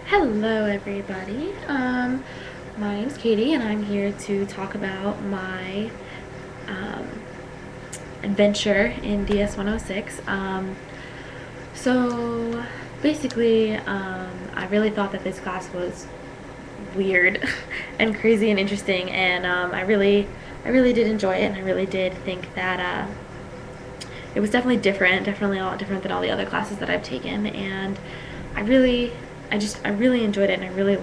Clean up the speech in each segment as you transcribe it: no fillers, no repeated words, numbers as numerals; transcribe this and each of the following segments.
Hello everybody. My name's Katie and I'm here to talk about my um, adventure in DS106. So basically, I really thought that this class was weird and crazy and interesting, and I really did enjoy it, and I really did think that it was definitely a lot different than all the other classes that I've taken, and I really, I really enjoyed it, and I really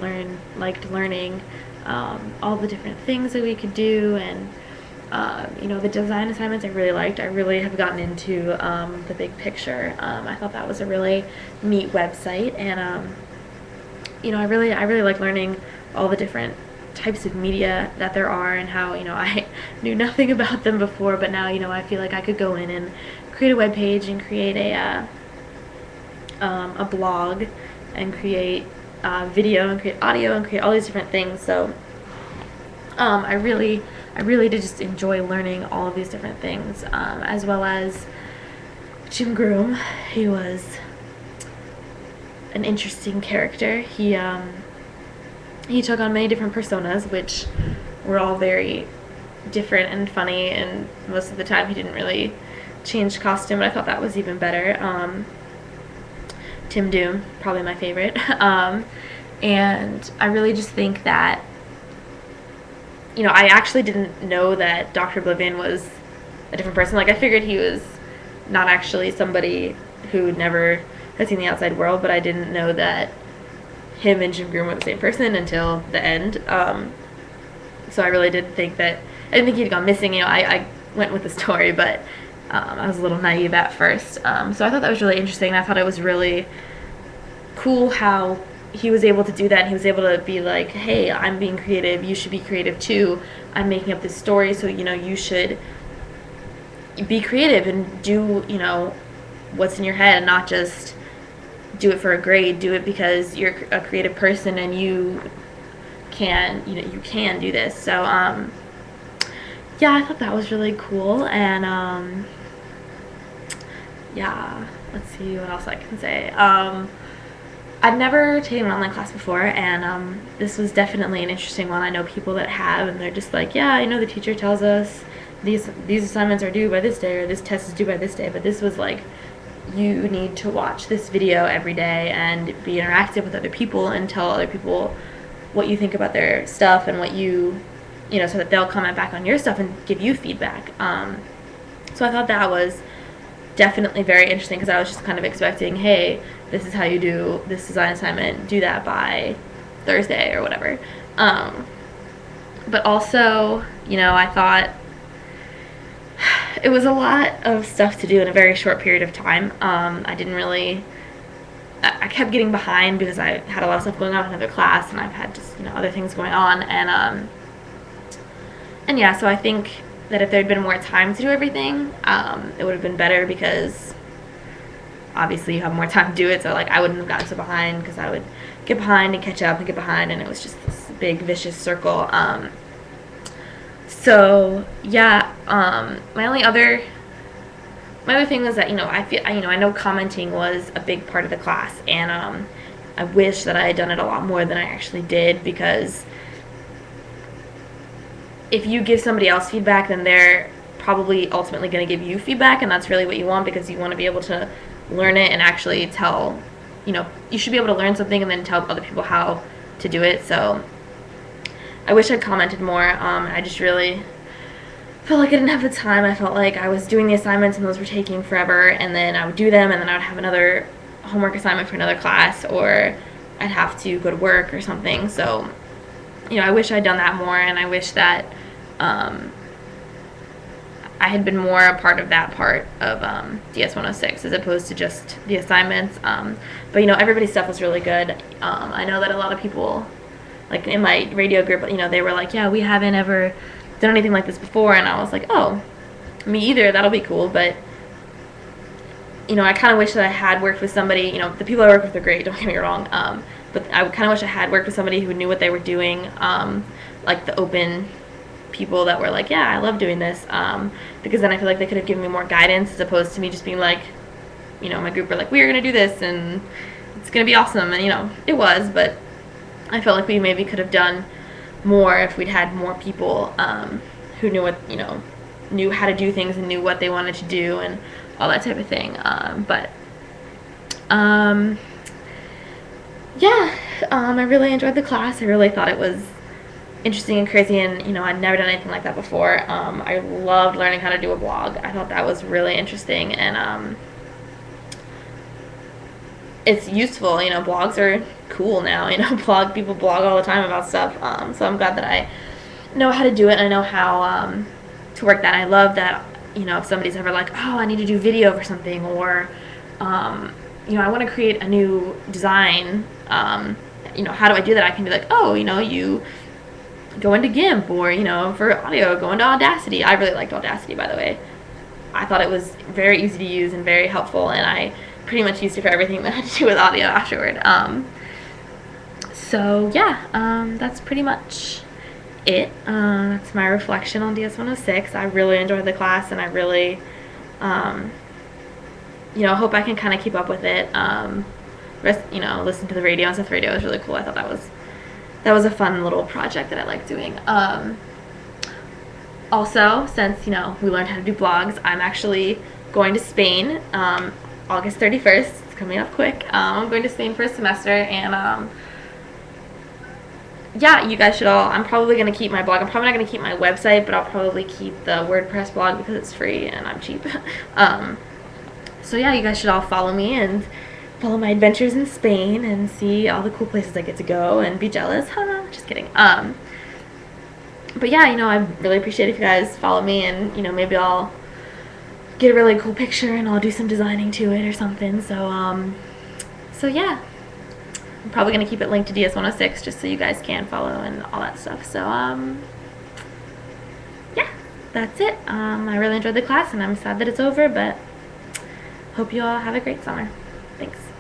liked learning all the different things that we could do, and the design assignments I really liked. I really have gotten into the big picture. I thought that was a really neat website, and I really like learning all the different types of media that there are, and how I knew nothing about them before, but now I feel like I could go in and create a web page and create a blog and create video and create audio and create all these different things. So I really did just enjoy learning all of these different things, as well as Jim Groom. He was an interesting character. He took on many different personas, which were all very different and funny, and most of the time he didn't really change costume, but I thought that was even better. Tim Doom, probably my favorite. And I really just think that, I actually didn't know that Dr. Oblivion was a different person. Like, I figured he was not actually somebody who never had seen the outside world, but I didn't know that him and Jim Groom were the same person until the end. So I really did think that, I didn't think he'd gone missing. I went with the story, but I was a little naive at first. So I thought that was really interesting. I thought it was really cool how he was able to do that. He was able to be like, hey, I'm being creative, you should be creative too. I'm making up this story, so you should be creative and do what's in your head, and not just do it for a grade. Do it because you're a creative person and you can do this. So yeah, I thought that was really cool. And yeah, let's see what else I can say. I've never taken an online class before, and this was definitely an interesting one. I know people that have, and they're just like, yeah, I know the teacher tells us these assignments are due by this day, or this test is due by this day, but this was like, you need to watch this video every day and be interactive with other people and tell other people what you think about their stuff, and what so that they'll comment back on your stuff and give you feedback. So I thought that was definitely very interesting, because I was just kind of expecting, hey, this is how you do this design assignment, do that by Thursday or whatever. But also, I thought it was a lot of stuff to do in a very short period of time. I kept getting behind because I had a lot of stuff going on in another class, and I've had just other things going on, and yeah, so I think that if there'd been more time to do everything, it would have been better, because obviously you have more time to do it. So like, I wouldn't have gotten so behind, because I would get behind and catch up and get behind, and it was just this big vicious circle. So yeah, my other thing was that I know commenting was a big part of the class, and I wish that I had done it a lot more than I actually did, because if you give somebody else feedback, then they're probably ultimately going to give you feedback, and that's really what you want, because you want to be able to learn it and actually tell, you should be able to learn something and then tell other people how to do it. So I wish I'd commented more. I just really felt like I didn't have the time. I felt like I was doing the assignments and those were taking forever, and then I would do them, and then I would have another homework assignment for another class, or I'd have to go to work or something. So I wish I'd done that more, and I wish that I had been more a part of that part of DS106 as opposed to just the assignments. But everybody's stuff was really good. I know that a lot of people, like in my radio group, they were like, yeah, we haven't ever done anything like this before, and I was like, oh, me either, that'll be cool. But I kind of wish that I had worked with somebody. The people I work with are great, don't get me wrong, but I kind of wish I had worked with somebody who knew what they were doing, like the open people that were like, yeah, I love doing this, because then I feel like they could have given me more guidance, as opposed to me just being like, my group were like, we are going to do this, and it's going to be awesome. And, you know, it was, but I felt like we maybe could have done more if we'd had more people who knew what, you know, knew how to do things and knew what they wanted to do and all that type of thing. Yeah, I really enjoyed the class. I really thought it was interesting and crazy, and, you know, I'd never done anything like that before. I loved learning how to do a blog. I thought that was really interesting, and it's useful. You know, blogs are cool now. You know, people blog all the time about stuff. So I'm glad that I know how to do it, and I know how to work that. And I love that, you know, if somebody's ever like, oh, I need to do video for something, or you know, I want to create a new design, you know, how do I do that? I can be like, oh, you know, you go into GIMP, or, you know, for audio, go into Audacity. I really liked Audacity, by the way. I thought it was very easy to use and very helpful, and I pretty much used it for everything that had to do with audio afterward. So yeah, that's pretty much it. That's my reflection on DS106. I really enjoyed the class, and I really, you know, hope I can kind of keep up with it. You know, listen to the radio and stuff. The radio was really cool. I thought that was a fun little project that I like doing. Also, since, you know, we learned how to do blogs, I'm actually going to Spain August 31st. It's coming up quick. I'm going to Spain for a semester, and yeah, you guys should all, I'm probably going to keep my blog. I'm probably not going to keep my website, but I'll probably keep the WordPress blog because it's free and I'm cheap. So yeah, you guys should all follow me and follow my adventures in Spain and see all the cool places I get to go and be jealous. Just kidding. But yeah, you know, I really appreciate if you guys follow me, and, you know, maybe I'll get a really cool picture and I'll do some designing to it or something. So yeah, I'm probably going to keep it linked to DS106 just so you guys can follow and all that stuff. So yeah, that's it. I really enjoyed the class, and I'm sad that it's over, but hope you all have a great summer. Thanks.